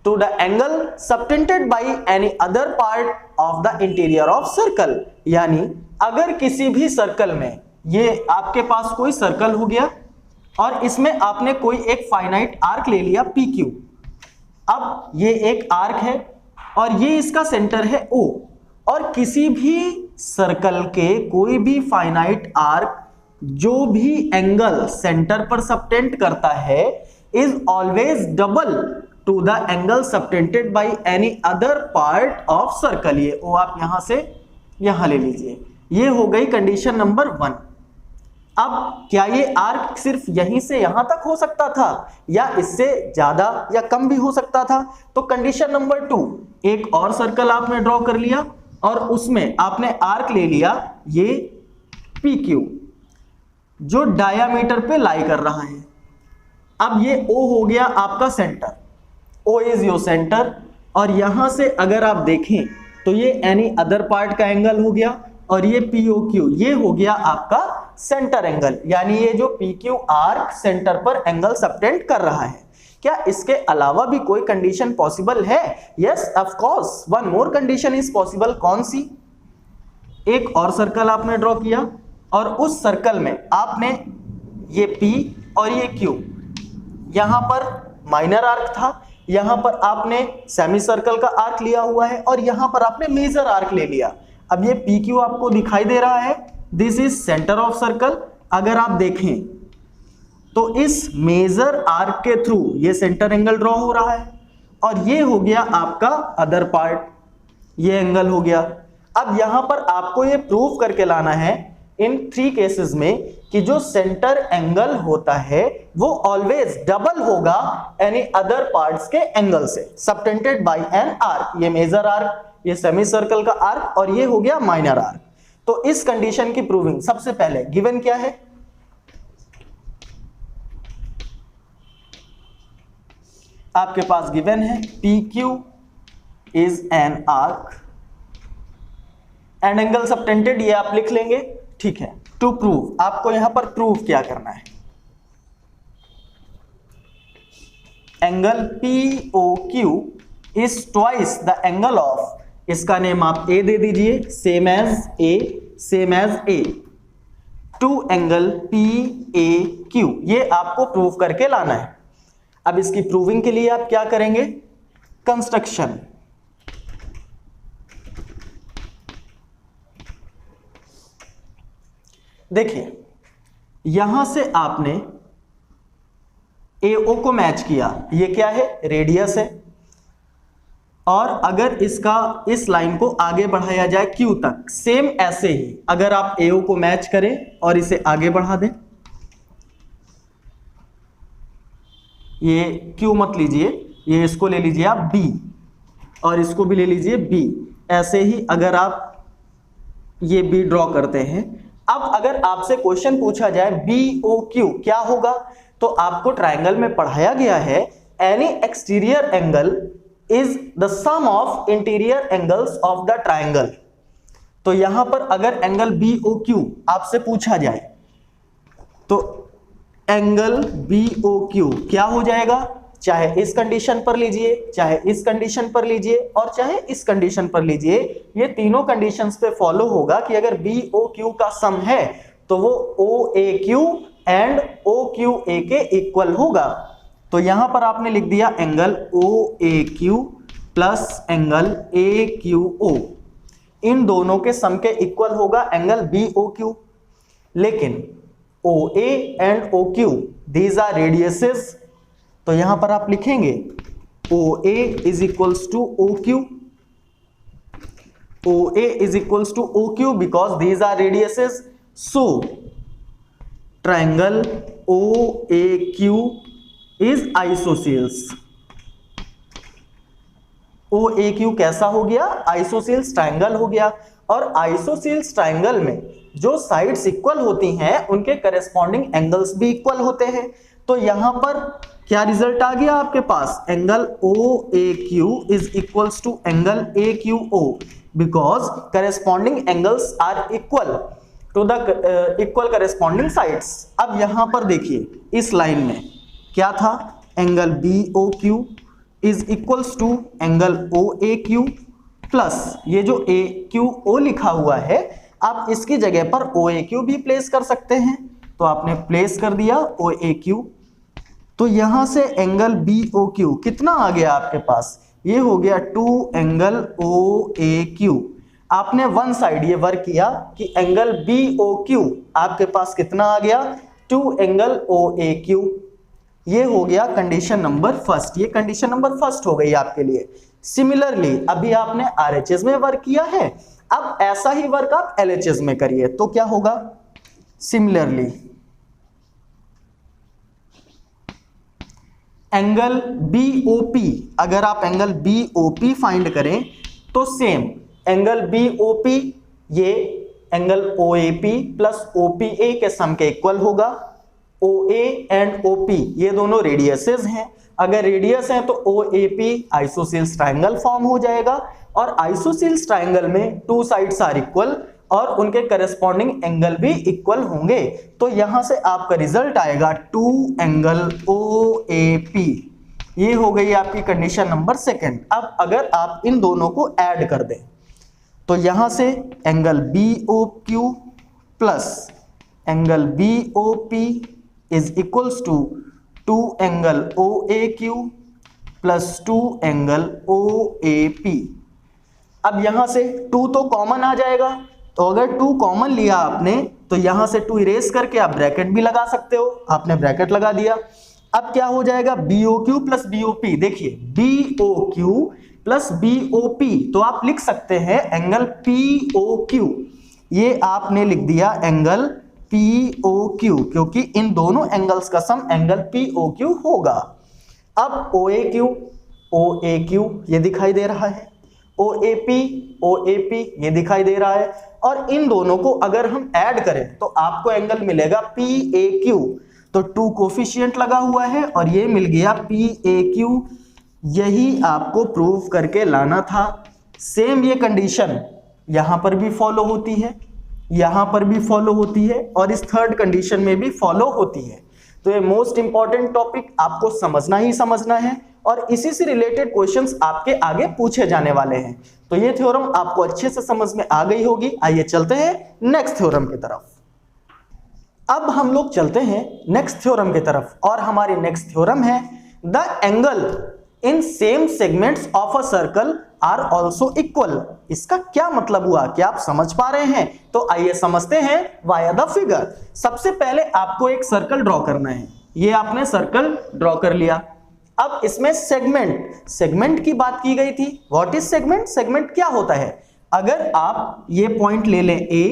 two the angle subtended by any other part of the interior of circle. यानी अगर किसी भी सर्कल में, ये आपके पास कोई सर्कल हो गया और इसमें आपने कोई एक फाइनाइट आर्क ले लिया PQ। अब ये एक आर्क है और ये इसका सेंटर है O, और किसी भी सर्कल के कोई भी फाइनाइट आर्क जो भी एंगल सेंटर पर सबटेंड करता है is always double two the angle subtended by any other part of circle. ये O आप यहां से यहां ले लीजिए। ये हो गई कंडीशन नंबर 1। अब क्या ये आर्क सिर्फ यहीं से यहां तक हो सकता था या इससे ज्यादा या कम भी हो सकता था? तो कंडीशन नंबर 2, एक और सर्कल आपने ड्रॉ कर लिया और उसमें आपने आर्क ले लिया ये PQ जो डायामीटर पे लाई कर रहा है। अब ये O हो गया आपका centre, O is your centre, और यहां से अगर आप देखें तो ये एनी अदर पार्ट का एंगल हो गया, और ये POQ ये हो गया आपका सेंटर एंगल। यानी ये जो PQ आर्क सेंटर पर एंगल सबटेंड कर रहा है। क्या इसके अलावा भी कोई कंडीशन पॉसिबल है? Yes of course, one more condition is possible. कौन सी? एक और सर्कल आपने ड्रॉ किया और उस सर्कल में आपने ये P और ये Q, यहां पर माइनर आर्क था, यहां पर आपने सेमी सर्कल का आर्क लिया हुआ है और यहां पर आपने मेजर आर्क ले लिया। अब ये PQ आपको दिखाई दे रहा है, this is centre of circle. अगर आप देखें तो इस मेजर आर्क के थ्रू ये सेंटर एंगल ड्रॉ हो रहा है, और ये हो गया आपका अदर पार्ट, ये एंगल हो गया। अब यहां पर आपको ये प्रूव करके लाना है इन 3 केसेस में कि जो सेंटर एंगल होता है वो ऑलवेज डबल होगा एनी अदर पार्ट्स के एंगल से, सबटेंडेड बाय एन आर्क। ये मेजर आर्क, ये सेमी सर्कल का आर्क, और ये हो गया माइनर आर्क। तो इस कंडीशन की प्रूविंग सबसे पहले गिवन क्या है? आपके पास गिवन है PQ is an arc and angle subtended, ये आप लिख लेंगे, ठीक है। टू प्रूव, आपको यहां पर प्रूव क्या करना है? Angle POQ is twice the angle of, इसका नेम आप A दे दीजिए, same as A, to angle PAQ। ये आपको प्रूव करके लाना है। अब इसकी प्रूविंग के लिए आप क्या करेंगे? कंस्ट्रक्शन। देखिए यहां से आपने AO को मैच किया, ये क्या है? रेडियस है, और अगर इसका इस लाइन को आगे बढ़ाया जाए Q तक, सेम ऐसे ही अगर आप AO को मैच करें और इसे आगे बढ़ा दें, ये Q मत लीजिए, ये इसको ले लीजिए आप B और इसको भी ले लीजिए B। ऐसे ही अगर आप ये B ड्रॉ करते हैं, अब अगर आपसे क्वेश्चन पूछा जाए BOQ क्या होगा, तो आपको ट्रायंगल में पढ़ाया गया है any exterior angle is the sum of interior angles of the triangle. तो यहां पर अगर एंगल BOQ आपसे पूछा जाए तो एंगल BOQ क्या हो जाएगा, चाहे इस कंडीशन पर लीजिए, चाहे इस कंडीशन पर लीजिए और चाहे इस कंडीशन पर लीजिए, ये तीनों कंडीशंस पे फॉलो होगा कि अगर BOQ का सम है तो वो OAQ एंड OQA के इक्वल होगा। तो यहां पर आपने लिख दिया angle OAQ plus angle AQO, इन दोनों के सम के इक्वल होगा एंगल BOQ। लेकिन OA and OQ these are radiuses, तो यहां पर आप लिखेंगे OA is equals to OQ, OA is equals to OQ because these are radiuses. So triangle OAQ is isosceles. OAQ कैसा हो गया, आइसोसेल्स ट्रायंगल हो गया। और आइसोसेल्स ट्रायंगल में जो साइड्स इक्वल होती हैं उनके करस्पॉन्डिंग एंगल्स भी इक्वल होते हैं। तो यहां पर क्या रिजल्ट आ गया आपके पास, angle OAQ is equals to angle AQO because corresponding angles are equal to the equal corresponding sides. अब यहां पर देखिए इस लाइन में क्या था, angle BOQ is equals to angle OAQ plus ये जो AQO लिखा हुआ है आप इसकी जगह पर OAQ भी प्लेस कर सकते हैं, तो आपने प्लेस कर दिया OAQ। तो यहां से एंगल BOQ कितना आ गया आपके पास, ये हो गया 2 एंगल OAQ। आपने वन साइड ये वर्क किया कि एंगल BOQ आपके पास कितना आ गया, 2 एंगल OAQ। ये हो गया कंडीशन नंबर फर्स्ट, ये कंडीशन नंबर फर्स्ट हो गई आपके लिए। सिमिलरली अभी आपने RHS में वर्क किया है, अब ऐसा ही वर्क आप LHS में करिए तो क्या होगा, सिमिलरली एंगल BOP, अगर आप एंगल BOP फाइंड करें तो सेम एंगल BOP ये एंगल OAP प्लस OPA के सम के इक्वल होगा। OA एंड OP ये दोनों रेडियसेस हैं, अगर रेडियस है तो OAP आइसोसेल्स ट्रायंगल फॉर्म हो जाएगा और आइसोसेल्स ट्रायंगल में टू साइड्स आर इक्वल और उनके करस्पॉन्डिंग एंगल भी इक्वल होंगे। तो यहां से आपका रिजल्ट आएगा 2 एंगल OAP। ये हो गई आपकी कंडीशन नंबर सेकंड। अब अगर आप इन दोनों को ऐड कर दें तो यहां से angle BOQ plus angle BOP is equals to 2 angle OAQ plus 2 angle OAP। अब यहां से 2 तो कॉमन आ जाएगा, तो अगर 2 कॉमन लिया आपने तो यहां से 2 इरेज करके आप ब्रैकेट भी लगा सकते हो, आपने ब्रैकेट लगा दिया। अब क्या हो जाएगा BOQ प्लस BOP, देखिए BOQ प्लस BOP तो आप लिख सकते हैं एंगल POQ, ये आपने लिख दिया एंगल POQ क्योंकि इन दोनों एंगल्स का सम एंगल POQ होगा। अब OAQ ये दिखाई दे रहा है, OAP ये दिखाई दे रहा है और इन दोनों को अगर हम ऐड करें तो आपको एंगल मिलेगा PAQ। तो 2 कोफिशिएंट लगा हुआ है और ये मिल गया PAQ। यही आपको प्रूव करके लाना था। सेम ये कंडीशन यहां पर भी फॉलो होती है, यहां पर भी फॉलो होती है और इस थर्ड कंडीशन में भी फॉलो होती है। तो ये मोस्ट इंपॉर्टेंट टॉपिक आपको समझना ही समझना है और इसी से रिलेटेड क्वेश्चंस आपके आगे पूछे जाने वाले हैं। तो ये थ्योरम आपको अच्छे से समझ में आ गई होगी। आइए चलते हैं नेक्स्ट थ्योरम की तरफ। अब हम लोग चलते हैं नेक्स्ट थ्योरम की तरफ और हमारी नेक्स्ट थ्योरम है the angle in same segments of a circle are also equal. इसका क्या मतलब हुआ, क्या आप समझ पा रहे हैं? तो आइए समझते हैं वाया द फिगर। सबसे पहले आपको एक सर्कल ड्रॉ करना है, ये आपने सर्कल ड्रॉ कर लिया। अब इसमें सेगमेंट की बात की गई थी। What is segment? सेगमेंट क्या होता है? अगर आप ये पॉइंट ले लें A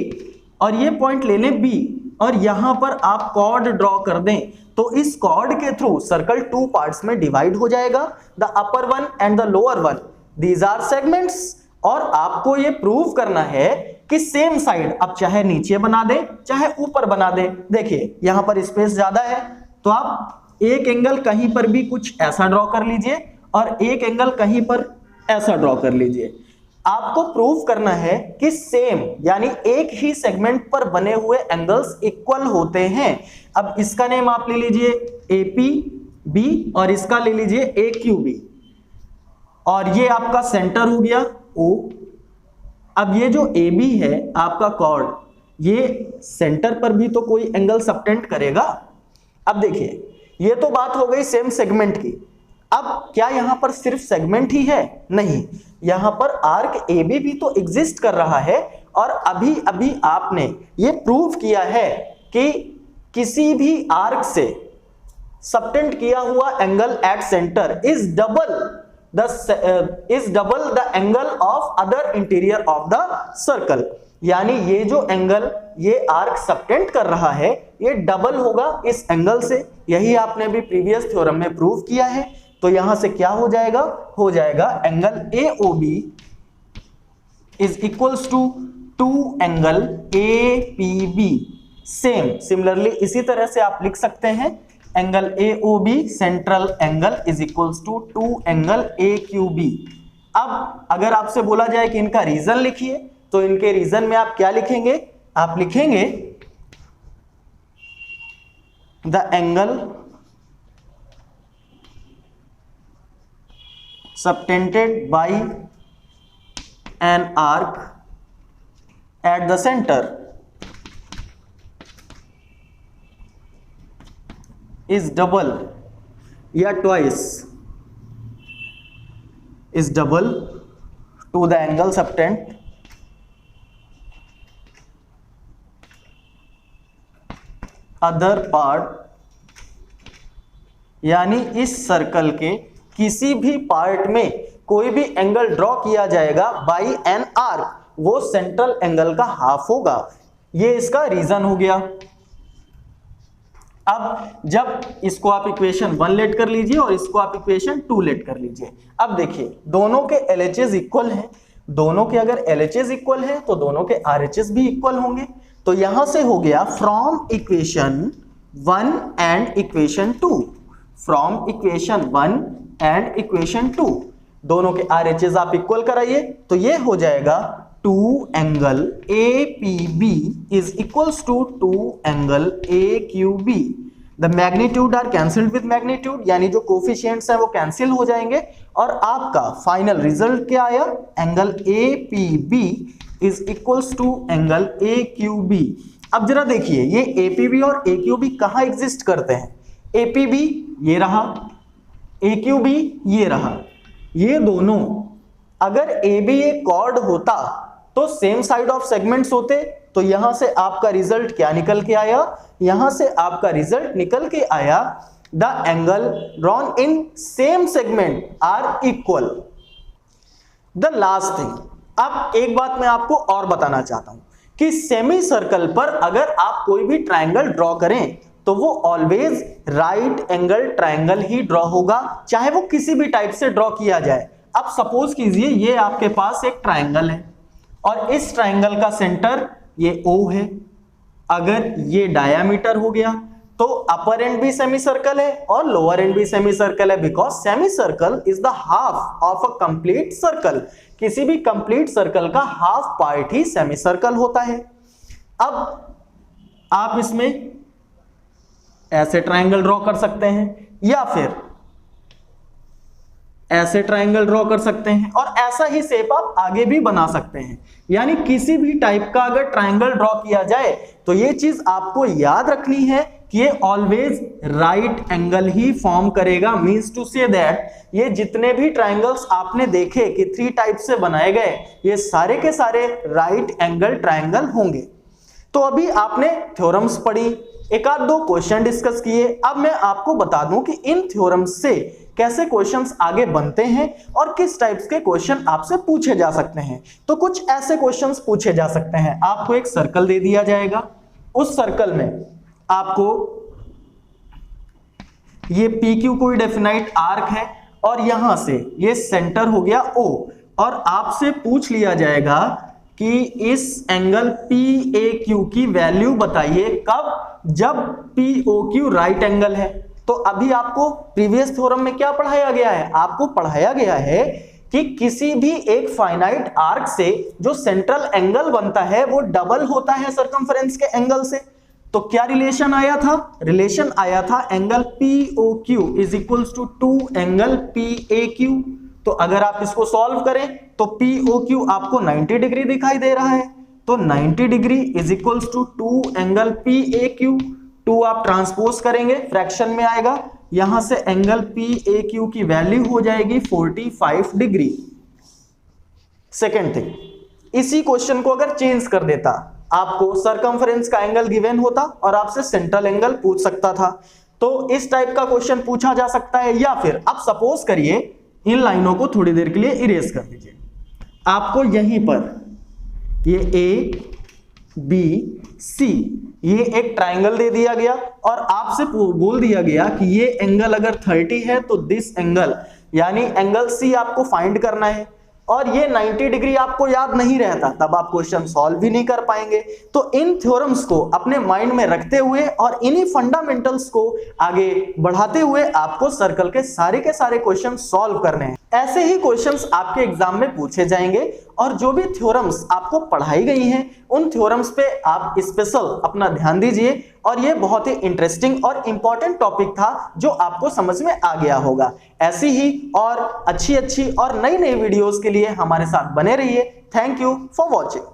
और ये पॉइंट ले लें B और यहां पर आप कॉर्ड ड्रॉ कर दें, तो इस कॉर्ड के थ्रू सर्कल 2 पार्ट्स में डिवाइड हो जाएगा, the upper one and the lower one, these are segments. और आपको ये प्रूव करना है कि सेम साइड, आप चाहे नीचे बना दें चाहे ऊपर बना दें। देखिए यहां पर स्पेस ज्यादा है, तो आप एक एंगल कहीं पर भी कुछ ऐसा ड्रॉ कर लीजिए और एक एंगल कहीं पर ऐसा ड्रॉ कर लीजिए। आपको प्रूव करना है कि सेम यानी एक ही सेगमेंट पर बने हुए एंगल्स इक्वल होते हैं। अब इसका नेम आप ले लीजिए APB और इसका ले लीजिए AQB, और ये आपका सेंटर हो गया O। अब ये जो AB है आपका कॉर्ड, ये सेंटर पर भी तो कोई एंगल सबटेंड करेगा। अब देखिए ये तो बात हो गई सेम सेगमेंट की। अब क्या यहां पर सिर्फ सेगमेंट ही है? नहीं, यहां पर आर्क AB भी तो एग्जिस्ट कर रहा है। और अभी अभी आपने ये प्रूव किया है कि किसी भी आर्क से सबटेंड किया हुआ angle at centre is double the angle of other interior of the circle. यानी ये जो एंगल ये आर्क सबटेंड कर रहा है ये डबल होगा इस एंगल से। यही आपने भी प्रीवियस थ्योरम में प्रूव किया है। तो यहां से क्या हो जाएगा? हो जाएगा angle AOB is equals to angle APB। Similarly इसी तरह से आप लिख सकते हैं angle AOB central angle is equals to angle AQB। अब अगर आपसे बोला जाए कि इनका रीजन लिखिए, तो इनके रीजन में आप क्या लिखेंगे? आप लिखेंगे the angle subtended by an arc at the center is double या twice is double to the angle subtend other part। यानी इस सर्कल के किसी भी पार्ट में कोई भी एंगल ड्रॉ किया जाएगा बाय एन आर्क, वो सेंट्रल एंगल का हाफ होगा। ये इसका रीजन हो गया। अब जब इसको आप इक्वेशन 1 लेट कर लीजिए और इसको आप इक्वेशन 2 लेट कर लीजिए। अब देखिए दोनों के LHS इक्वल हैं, दोनों के अगर LHS इक्वल है तो दोनों के RHS भी इक्वल होंगे। तो यहां से हो गया from equation 1 and equation 2, from equation 1 and equation 2 दोनों के RHS आप इक्वल कराइए, तो ये हो जाएगा 2 angle APB is equals to 2 angle AQB। The magnitude are cancelled with magnitude, यानी जो कोफिशिएंट्स हैं वो कैंसिल हो जाएंगे और आपका फाइनल रिजल्ट क्या आया? Angle APB is equals to angle AQB। अब जरा देखिए ये APB और AQB कहां एग्जिस्ट करते हैं? APB ये रहा, AQB ये रहा। ये दोनों अगर AB एक कॉर्ड होता तो सेम साइड ऑफ सेगमेंट्स होते। तो यहां से आपका रिजल्ट क्या निकल के आया? यहां से आपका रिजल्ट निकल के आया the angle drawn in same segment are equal. The last thing, अब एक बात मैं आपको और बताना चाहता हूं कि सेमी सर्कल पर अगर आप कोई भी ट्रायंगल ड्रॉ करें तो वो ऑलवेज राइट एंगल ट्रायंगल ही ड्रॉ होगा, चाहे वो किसी भी टाइप से ड्रॉ किया जाए। अब सपोज कीजिए ये आपके पास एक ट्रायंगल है और इस ट्रायंगल का सेंटर ये O है। अगर ये डायामीटर हो गया तो अपर एंड भी सेमी सर्कल है और लोअर एंड भी सेमी सर्कल है, because semi circle is the half of a complete circle. किसी भी कंप्लीट सर्कल का हाफ पार्ट ही सेमी सर्कल होता है। अब आप इसमें ऐसे ट्रायंगल ड्रॉ कर सकते हैं या फिर ऐसे ट्रायंगल ड्रॉ कर सकते हैं और ऐसा ही शेप आप आगे भी बना सकते हैं। यानी किसी भी टाइप का अगर ट्रायंगल ड्रॉ किया जाए तो ये चीज आपको याद रखनी है कि ये ऑलवेज राइट एंगल ही फॉर्म करेगा। मींस टू से दैट ये जितने भी ट्रायंगल्स आपने देखे कि 3 टाइप से बनाए गए, ये सारे के सारे राइट एंगल ट्रायंगल होंगे। तो अभी आपने थ्योरम्स पढ़ी, एक आध दो क्वेश्चन डिस्कस किए। अब मैं आपको बता दूं कि इन थ्योरम्स से कैसे क्वेश्चंस आगे बनते हैं और किस टाइप्स के क्वेश्चन आपसे पूछे जा सकते हैं। तो कुछ ऐसे क्वेश्चंस पूछे जा सकते हैं, आपको एक सर्कल दे दिया जाएगा, उस सर्कल में आपको ये PQ कोई डेफिनाइट आर्क है और यहां से ये सेंटर हो गया O, और आपसे पूछ लिया जाएगा कि इस एंगल PAQ की वैल्यू बताइए कब, जब POQ राइट एंगल है। तो अभी आपको प्रीवियस थ्योरम में क्या पढ़ाया गया है, आपको पढ़ाया गया है कि किसी भी एक फाइनाइट आर्क से जो सेंट्रल एंगल बनता है वो डबल होता है सरकमफेरेंस के एंगल से। तो क्या रिलेशन आया था, रिलेशन आया था angle POQ is equals to 2 angle PAQ। तो अगर आप इसको सॉल्व करें तो POQ आपको 90 डिग्री दिखाई दे रहा है, तो 90 degree is equals to 2 angle PAQ। 2 आप ट्रांसपोज करेंगे फ्रैक्शन में आएगा, यहां से एंगल PAQ की वैल्यू हो जाएगी 45 डिग्री। सेकेंड थिंग, इसी क्वेश्चन को अगर चेंज कर देता, आपको सरकमफेरेंस का एंगल गिवन होता और आपसे सेंट्रल एंगल पूछ सकता था। तो इस टाइप का क्वेश्चन पूछा जा सकता है। या फिर आप सपोज करिए इन लाइनों को थोड़ी देर के लिए इरेज कर दीजिए, आपको यहीं पर ये ABC ये एक ट्राइंगल दे दिया गया और आपसे बोल दिया गया कि ये एंगल अगर 30 है तो दिस एंगल यानी एंगल C आपको फाइंड करना है, और ये 90 डिग्री आपको याद नहीं रहता, तब आप क्वेश्चन सॉल्व भी नहीं कर पाएंगे। तो इन थ्योरम्स को अपने माइंड में रखते हुए और इन्हीं फंडामेंटल्स को आगे बढ़ाते हुए आपको सर्कल के सारे क्वेश्चन सॉल्व करने हैं। ऐसे ही क्वेश्चंस आपके एग्जाम में पूछे जाएंगे और जो भी थ्योरम्स आपको पढ़ाई गई हैं उन थ्योरम्स पे आप स्पेशल अपना ध्यान दीजिए। और ये बहुत ही इंटरेस्टिंग और इंपॉर्टेंट टॉपिक था जो आपको समझ में आ गया होगा। ऐसी ही और अच्छी और नई वीडियोस के लिए हमारे साथ बने रहिए। Thank you for watching.